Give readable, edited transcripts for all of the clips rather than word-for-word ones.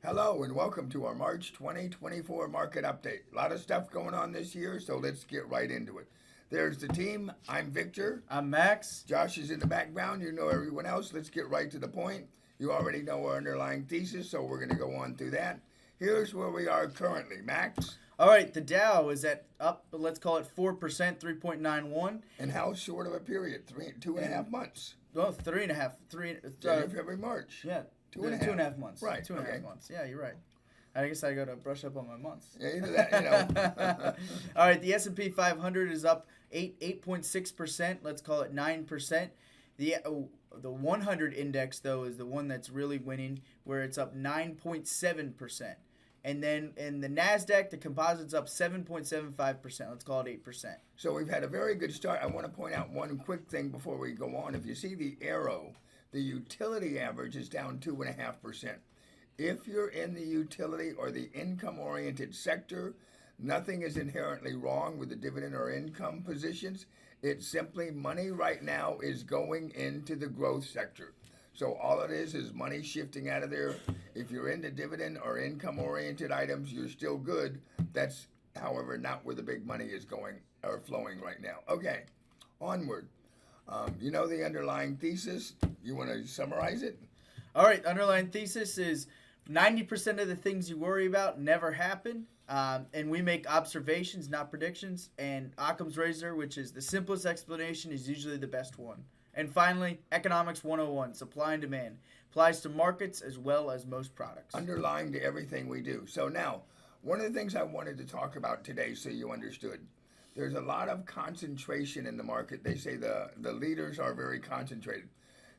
Hello and welcome to our March 2024 market update. A lot of stuff going on this year, so let's get right into it. There's the team. I'm Victor. I'm Max. Josh is in the background. You know everyone else. Let's get right to the point. You already know our underlying thesis, so we're going to go on through that. Here's where we are currently. Max? All right, the Dow is up, let's call it 4%, 3.91. And how short of a period? 2.5 months. Well, 3.5. January, February, March. Yeah, 2.5. 2.5 months. Right. 2.5 months. Yeah, you're right. I guess I got to brush up on my months. Yeah, either that, All right, the S&P 500 is up 8.6%. Let's call it 9%. The 100 index, though, is the one that's really winning, where it's up 9.7%. And then in the NASDAQ, the composite's up 7.75%. Let's call it 8%. So we've had a very good start. I want to point out one quick thing before we go on. If you see the arrow, the utility average is down 2.5%. If you're in the utility or the income-oriented sector, nothing is inherently wrong with the dividend or income positions. It's simply money right now is going into the growth sector. So all it is money shifting out of there. If you're into dividend or income-oriented items, you're still good. That's, however, not where the big money is going or flowing right now. Okay, onward. You know the underlying thesis. You want to summarize it? All right, underlying thesis is 90% of the things you worry about never happen. And we make observations, not predictions. And Occam's razor, which is the simplest explanation, is usually the best one. And finally, Economics 101, supply and demand. Applies to markets as well as most products. Underlying to everything we do. So now, one of the things I wanted to talk about today so you understood, there's a lot of concentration in the market. They say the leaders are very concentrated.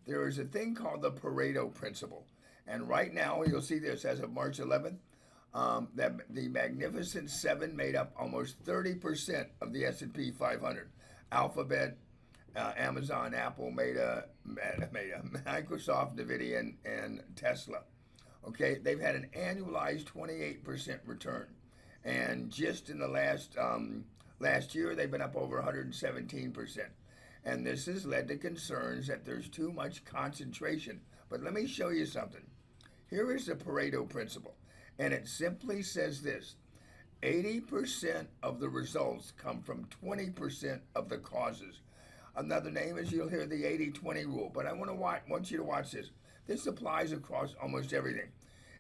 There is a thing called the Pareto principle. And right now, you'll see this as of March 11th, that the Magnificent Seven made up almost 30% of the S&P 500. Alphabet, Amazon, Apple, Meta, Microsoft, NVIDIA, and Tesla. Okay, they've had an annualized 28% return. And just in the last year, they've been up over 117%. And this has led to concerns that there's too much concentration. But let me show you something. Here is the Pareto principle, and it simply says this: 80% of the results come from 20% of the causes. Another name is, you'll hear the 80-20 rule, but I want you to watch this. This applies across almost everything.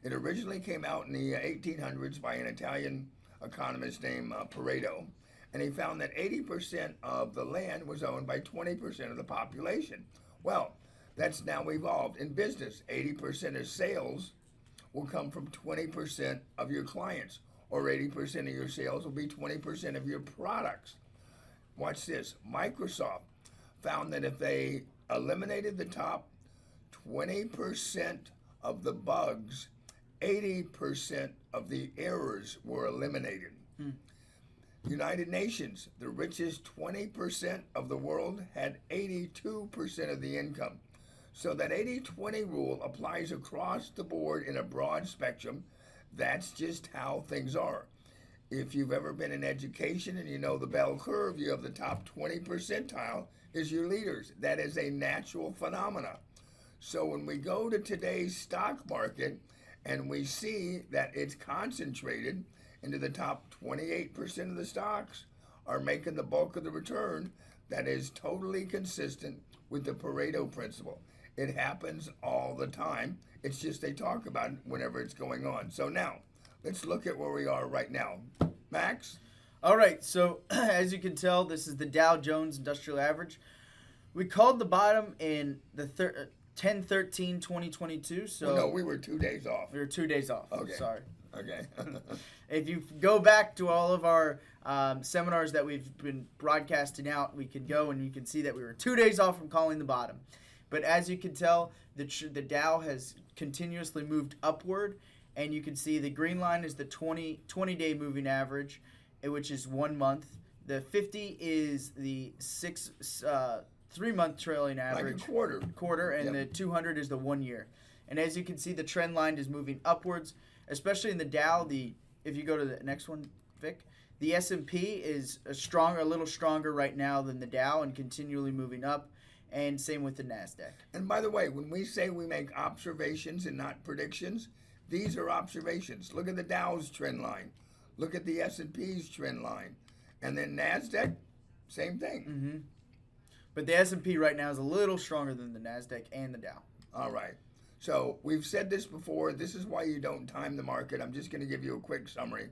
It originally came out in the 1800s by an Italian economist named Pareto, and he found that 80% of the land was owned by 20% of the population. Well, that's now evolved. In business, 80% of sales will come from 20% of your clients, or 80% of your sales will be 20% of your products. Watch this. Microsoft found that if they eliminated the top 20% of the bugs, 80% of the errors were eliminated. United Nations, the richest 20% of the world had 82% of the income. So that 80-20 rule applies across the board in a broad spectrum. That's just how things are. If you've ever been in education and you know the bell curve, you have the top 20 percentile is your leaders. That is a natural phenomena. So when we go to today's stock market and we see that it's concentrated into the top 28% of the stocks are making the bulk of the return, that is totally consistent with the Pareto principle. It happens all the time. It's just they talk about it whenever it's going on. So now, let's look at where we are right now. Max? All right, so as you can tell, this is the Dow Jones Industrial Average. We called the bottom in the 10/13/2022. So no, we were 2 days off. We were 2 days off. Okay. Sorry. Okay. If you go back to all of our seminars that we've been broadcasting out, we can go and you can see that we were 2 days off from calling the bottom. But as you can tell, the Dow has continuously moved upward, and you can see the green line is the 20-day moving average, which is 1 month. The 50 is the 3-month trailing average. Like a quarter. And the 200 is the 1 year. And as you can see, the trend line is moving upwards, especially in the Dow. If you go to the next one, Vic, the S&P is a little stronger right now than the Dow and continually moving up. And same with the NASDAQ. And by the way, when we say we make observations and not predictions, These are observations. Look at the Dow's trend line. Look at the S&P's trend line. And then NASDAQ, same thing. Mm-hmm. But the S&P right now is a little stronger than the NASDAQ and the Dow. All right. So we've said this before. This is why you don't time the market. I'm just going to give you a quick summary.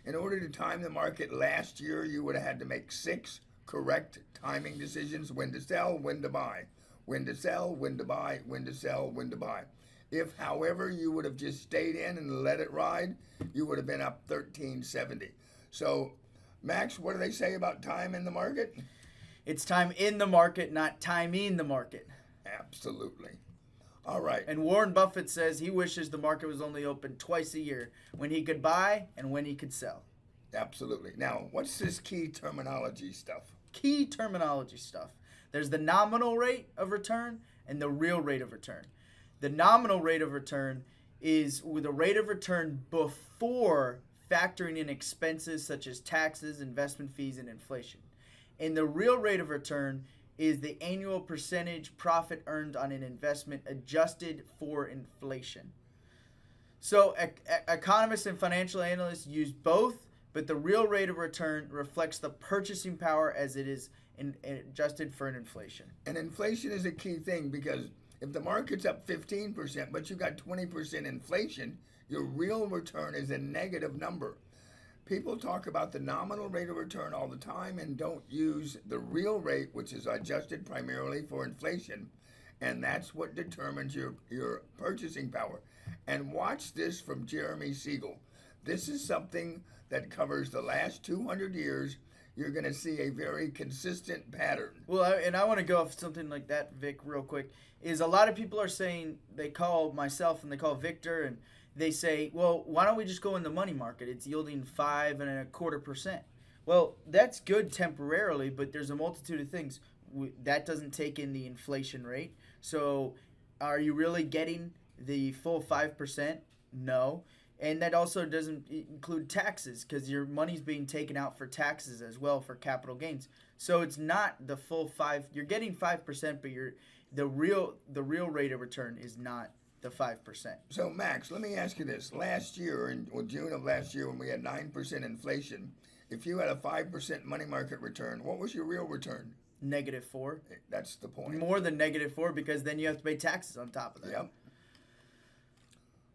In order to time the market last year, you would have had to make 6 correct timing decisions: when to sell, when to buy, when to sell, when to buy, when to sell, when to buy. If, however, you would have just stayed in and let it ride, you would have been up 1370. So, Max, what do they say about time in the market? It's time in the market, not timing the market. Absolutely. All right. And Warren Buffett says he wishes the market was only open twice a year, when he could buy and when he could sell. Absolutely. Now, what's this key terminology stuff? Key terminology stuff. There's the nominal rate of return and the real rate of return. The nominal rate of return is with a rate of return before factoring in expenses such as taxes, investment fees, and inflation. And the real rate of return is the annual percentage profit earned on an investment adjusted for inflation. So economists and financial analysts use both, but the real rate of return reflects the purchasing power as it is adjusted for an inflation. And inflation is a key thing, because if the market's up 15%, but you got 20% inflation, your real return is a negative number. People talk about the nominal rate of return all the time and don't use the real rate, which is adjusted primarily for inflation. And that's what determines your purchasing power. And watch this from Jeremy Siegel. This is something that covers the last 200 years. You're going to see a very consistent pattern. Well, I want to go off something like that, Vic, real quick. Is a lot of people are saying, they call myself and they call Victor, and they say, well, why don't we just go in the money market? It's yielding 5.25%. Well, that's good temporarily, but there's a multitude of things. That doesn't take in the inflation rate. So are you really getting the full 5%? No. And that also doesn't include taxes, because your money's being taken out for taxes as well for capital gains. So it's not the full 5. You're getting 5%, but the real rate of return is not the 5%. So, Max, let me ask you this. Last year, in June of last year, when we had 9% inflation, if you had a 5% money market return, what was your real return? -4. That's the point. More than -4, because then you have to pay taxes on top of that. Yep.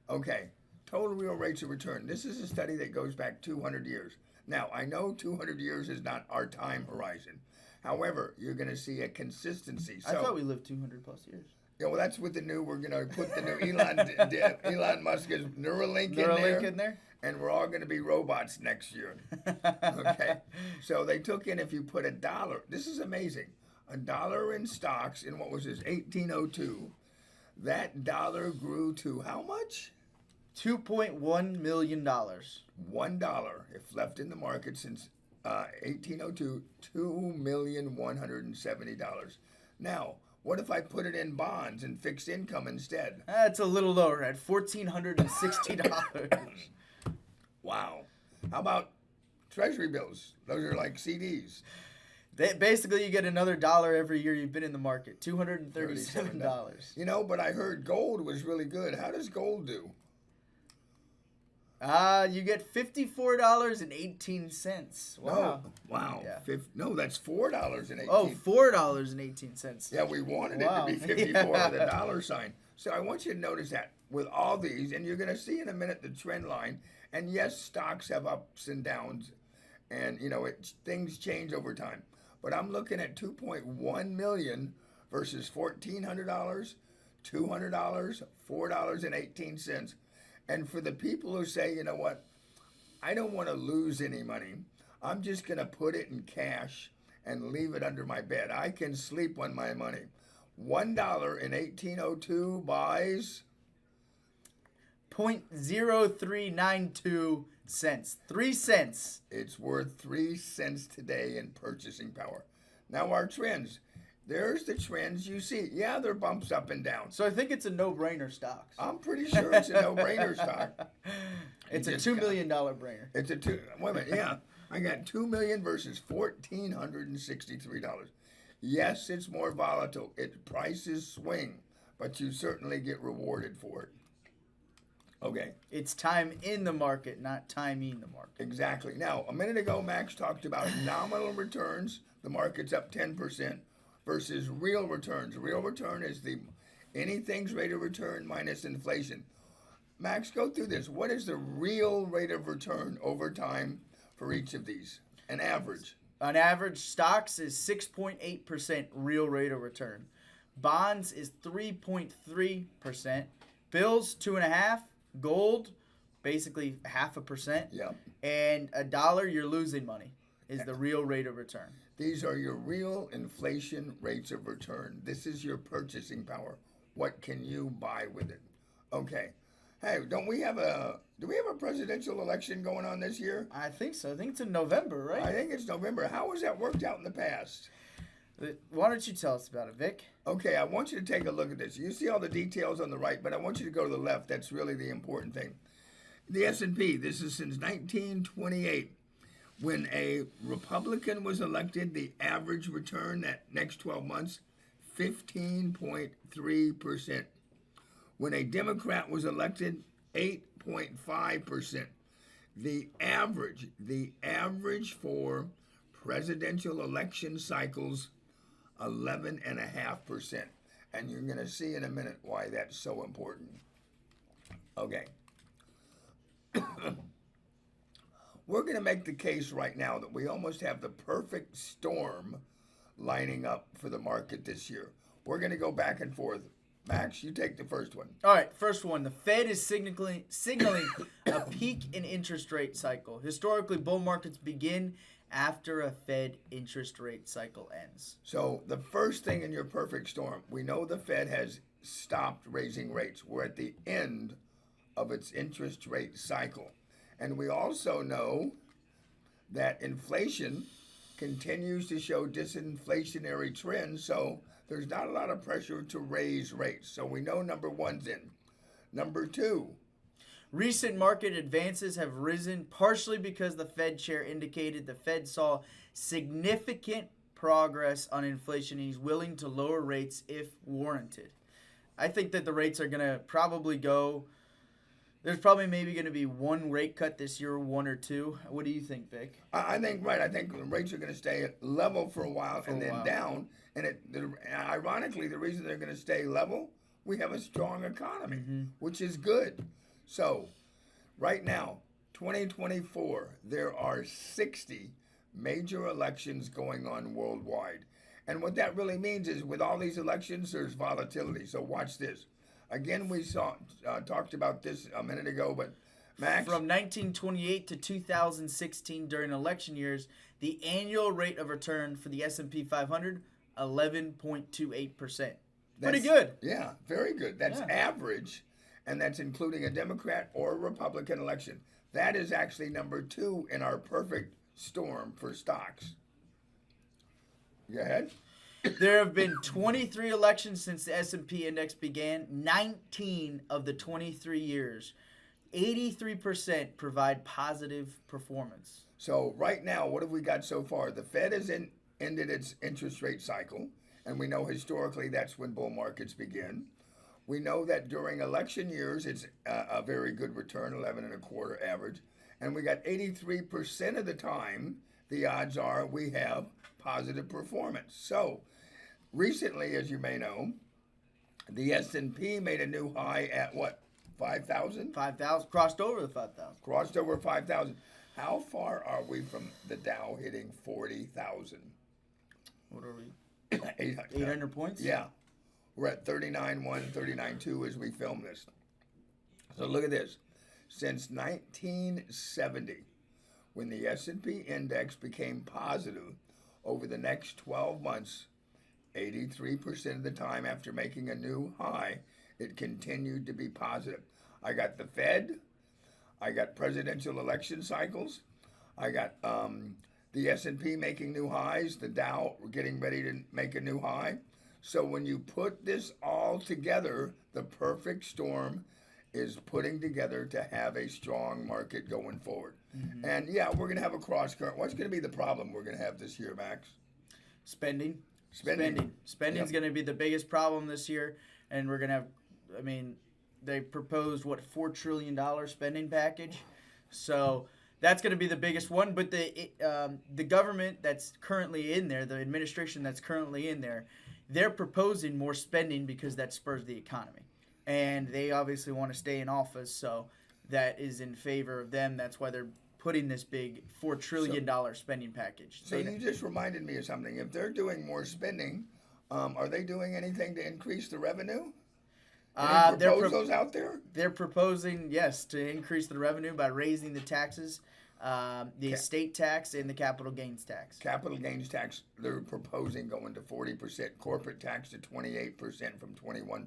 Okay. Total real rates of return. This is a study that goes back 200 years. Now, I know 200 years is not our time horizon. However, you're going to see a consistency. I thought we lived 200 plus years. Yeah, well, that's with the new. We're going to put the new Elon Musk's Neuralink in there, and we're all going to be robots next year. Okay, so they took in, if you put $1. This is amazing. $1 in stocks in what was this, 1802. That dollar grew to how much? $2.1 million. $1 if left in the market since 1802. $2,170,000. Now, what if I put it in bonds and fixed income instead? That's a little lower at $1,460. Wow. How about treasury bills? Those are like CDs. Basically, you get another $1 every year you've been in the market. $237. You know, but I heard gold was really good. How does gold do? You get $54.18. Wow. No. Wow. Yeah. No, that's $4.18. Oh, $4.18. Yeah, we wanted it to be 54 with a dollar sign. So I want you to notice that with all these, and you're going to see in a minute the trend line. And yes, stocks have ups and downs, and you know things change over time. But I'm looking at 2.1 million versus $1,400, $200, $4.18. And for the people who say, you know what, I don't want to lose any money, I'm just going to put it in cash and leave it under my bed. I can sleep on my money. $1 in 1802 buys 0.0392 cents. 3 cents. It's worth 3 cents today in purchasing power. Now our trends. There's the trends you see. Yeah, they're bumps up and down. So I think it's a no-brainer stock. I'm pretty sure it's a no-brainer stock. It's a $2 million brainer. It's a wait a minute, yeah. I got $2 million versus $1,463. Yes, it's more volatile. Its prices swing, but you certainly get rewarded for it. Okay, It's time in the market, not timing the market. exactly. Now, a minute ago, Max talked about nominal returns. The market's up 10% versus real returns. Real return is the anything's rate of return minus inflation. Max, go through this. What is the real rate of return over time for each of these? An average. On average, stocks is 6.8% real rate of return. Bonds is 3.3%. Bills 2.5%. Gold basically 0.5%. Yeah. And $1 you're losing money is the real rate of return. These are your real inflation rates of return. This is your purchasing power. What can you buy with it? Okay. Hey, do we have a presidential election going on this year? I think so. I think it's in November, right? I think it's November. How has that worked out in the past? Why don't you tell us about it, Vic? Okay, I want you to take a look at this. You see all the details on the right, but I want you to go to the left. That's really the important thing. The S&P, this is since 1928. When a Republican was elected, the average return that next 12 months, 15.3%. When a Democrat was elected, 8.5%. The average for presidential election cycles, 11.5%. And you're going to see in a minute why that's so important. Okay. We're going to make the case right now that we almost have the perfect storm lining up for the market this year. We're going to go back and forth. Max, you take the first one. All right, first one. The Fed is signaling a peak in interest rate cycle. Historically, bull markets begin after a Fed interest rate cycle ends. So the first thing in your perfect storm, we know the Fed has stopped raising rates. We're at the end of its interest rate cycle. And we also know that inflation continues to show disinflationary trends, so there's not a lot of pressure to raise rates. So we know number one's in. Number two, recent market advances have risen partially because the Fed chair indicated the Fed saw significant progress on inflation. He's willing to lower rates if warranted. I think that the rates are going to probably go. There's probably maybe going to be one rate cut this year, one or two. What do you think, Vic? I think right. I think the rates are going to stay level for a while and then down. And ironically, the reason they're going to stay level, we have a strong economy, which is good. So, right now, 2024, there are 60 major elections going on worldwide. And what that really means is with all these elections, there's volatility. So watch this. Again, we talked about this a minute ago, but Max? From 1928 to 2016, during election years, the annual rate of return for the S&P 500, 11.28%. Pretty good. Yeah, very good. That's average, and that's including a Democrat or a Republican election. That is actually number two in our perfect storm for stocks. Go ahead. There have been 23 elections since the S&P index began. 19 of the 23 years, 83% provide positive performance. So right now, what have we got so far? The Fed has ended its interest rate cycle, and we know historically that's when bull markets begin. We know that during election years, it's a very good return, 11.25 average. And we got 83% of the time, the odds are we have positive performance. So recently, as you may know, the S&P made a new high at what? 5,000? 5,000. Crossed over the 5,000. Crossed over 5,000. How far are we from the Dow hitting 40,000? What are we? 800 points? Yeah. We're at 39.1, 39.2 as we film this. So look at this. Since 1970, when the S&P index became positive, over the next 12 months, 83% of the time after making a new high, it continued to be positive. I got the Fed. I got presidential election cycles. I got the S&P making new highs. The Dow getting ready to make a new high. So when you put this all together, the perfect storm is putting together to have a strong market going forward. Mm-hmm. And yeah, we're going to have a cross current. What's going to be the problem we're going to have this year, Max? Spending. Spending's Yep. going to be the biggest problem this year. And we're going to have, they proposed $4 trillion spending package. So that's going to be the biggest one. But the government that's currently in there, the administration that's currently in there, they're proposing more spending because that spurs the economy, and they obviously want to stay in office. So that is in favor of them. That's why they're putting this big $4 trillion spending package. So you just reminded me of something. If they're doing more spending, are they doing anything to increase the revenue? Any proposals out there? They're proposing, yes, to increase the revenue by raising the taxes, the estate tax and the capital gains tax. Capital gains tax, they're proposing going to 40%, corporate tax to 28% from 21%.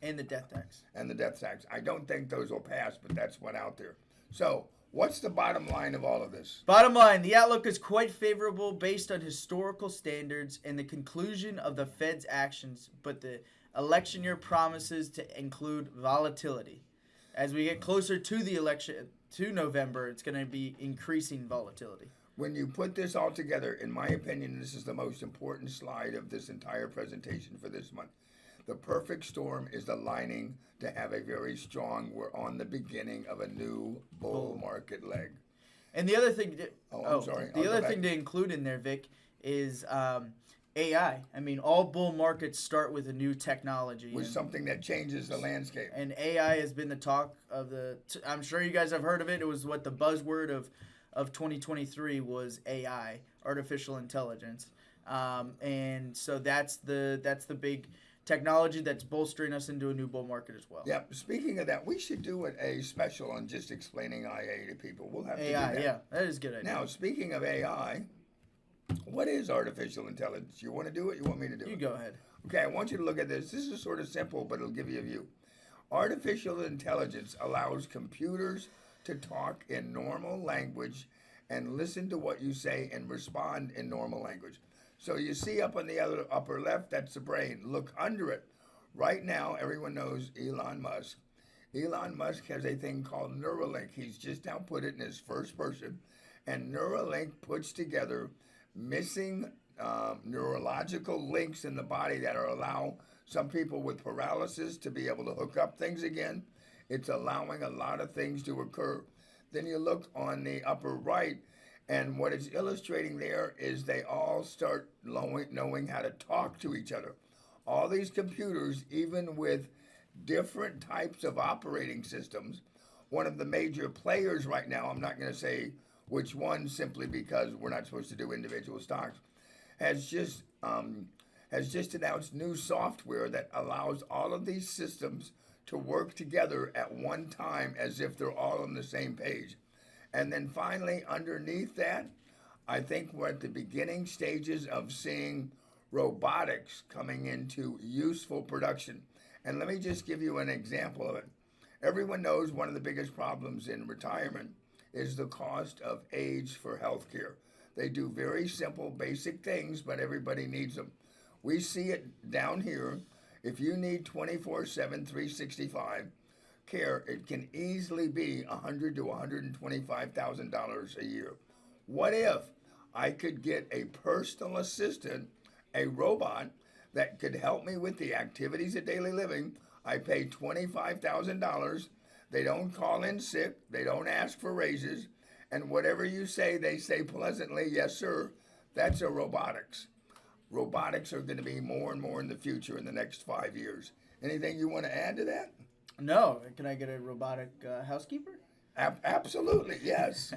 And the death tax. And the death tax. I don't think those will pass, but that's what out there. So, what's the bottom line of all of this? Bottom line, the outlook is quite favorable based on historical standards and the conclusion of the Fed's actions, but the election year promises to include volatility. As we get closer to the election, to November, it's going to be increasing volatility. When you put this all together, in my opinion, this is the most important slide of this entire presentation for this month. The perfect storm is aligning to have a very strong, we're on the beginning of a new bull market leg. And the other thing, I'm sorry. The other thing to include in there, Vic, is AI. I mean, all bull markets start with a new technology. With something that changes the landscape. And AI has been the talk of I'm sure you guys have heard of it. It was what the buzzword of 2023 was AI, artificial intelligence. And so that's the big technology that's bolstering us into a new bull market as well. Yep. Speaking of that, we should do a special on just explaining IA to people. We'll have to AI, do that. yeah, that is a good idea. Now, speaking of AI, what is artificial intelligence? You want to do it? You want me to do it? You go ahead. Okay, I want you to look at this. This is sort of simple, but it'll give you a view. Artificial intelligence allows computers to talk in normal language and listen to what you say and respond in normal language. So you see up on the other upper left, that's the brain. Look under it. Right now, everyone knows Elon Musk. Elon Musk has a thing called Neuralink. He's just now put it in his first person. And Neuralink puts together missing neurological links in the body that allow some people with paralysis to be able to hook up things again. It's allowing a lot of things to occur. Then you look on the upper right, and what it's illustrating there is they all start knowing how to talk to each other. All these computers, even with different types of operating systems, one of the major players right now, I'm not going to say which one simply because we're not supposed to do individual stocks, has just announced new software that allows all of these systems to work together at one time as if they're all on the same page. And then finally, underneath that, I think we're at the beginning stages of seeing robotics coming into useful production. And let me just give you an example of it. Everyone knows one of the biggest problems in retirement is the cost of aids for healthcare. They do very simple, basic things, but everybody needs them. We see it down here. If you need 24/7, 365 care, it can easily be $100,000 to $125,000 a year. What if I could get a personal assistant, a robot that could help me with the activities of daily living? I pay $25,000. They don't call in sick. They don't ask for raises. And whatever you say, they say pleasantly, yes, sir. That's a robotics. Robotics are going to be more and more in the future in the next 5 years. Anything you want to add to that? No. Can I get a robotic housekeeper? Absolutely, yes.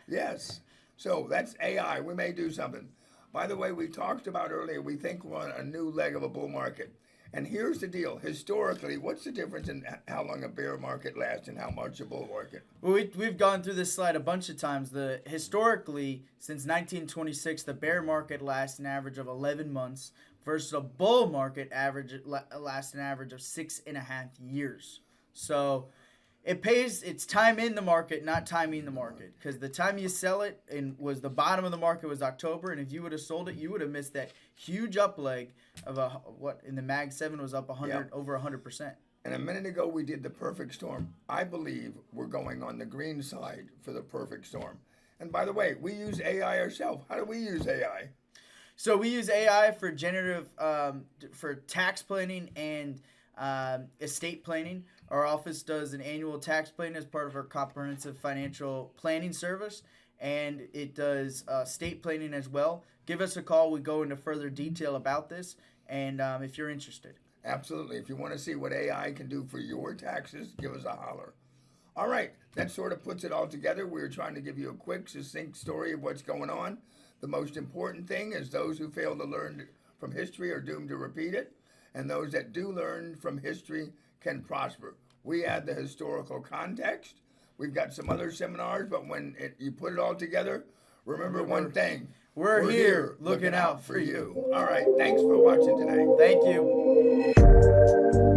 Yes. So that's AI. We may do something. By the way, we talked about earlier, we think we're on a new leg of a bull market. And here's the deal. Historically, what's the difference in how long a bear market lasts and how much a bull market? Well, we've gone through this slide a bunch of times. Historically, since 1926, the bear market lasts an average of 11 months versus a bull market lasts an average of 6.5 years. So it's time in the market, not timing the market. Because the time you sell it and was the bottom of the market was October, and if you would have sold it, you would have missed that huge up leg of in the Mag 7 was up over 100%. And a minute ago we did the perfect storm. I believe we're going on the green side for the perfect storm. And by the way, we use AI ourselves. How do we use AI? So we use AI for generative, for tax planning and estate planning. Our office does an annual tax plan as part of our comprehensive financial planning service, and it does estate planning as well. Give us a call. We go into further detail about this, and if you're interested. Absolutely. If you want to see what AI can do for your taxes, give us a holler. All right, that sort of puts it all together. We're trying to give you a quick, succinct story of what's going on. The most important thing is those who fail to learn from history are doomed to repeat it, and those that do learn from history can prosper. We add the historical context. We've got some other seminars, but when you put it all together, remember one thing. We're here looking out for you. All right, thanks for watching today. Thank you.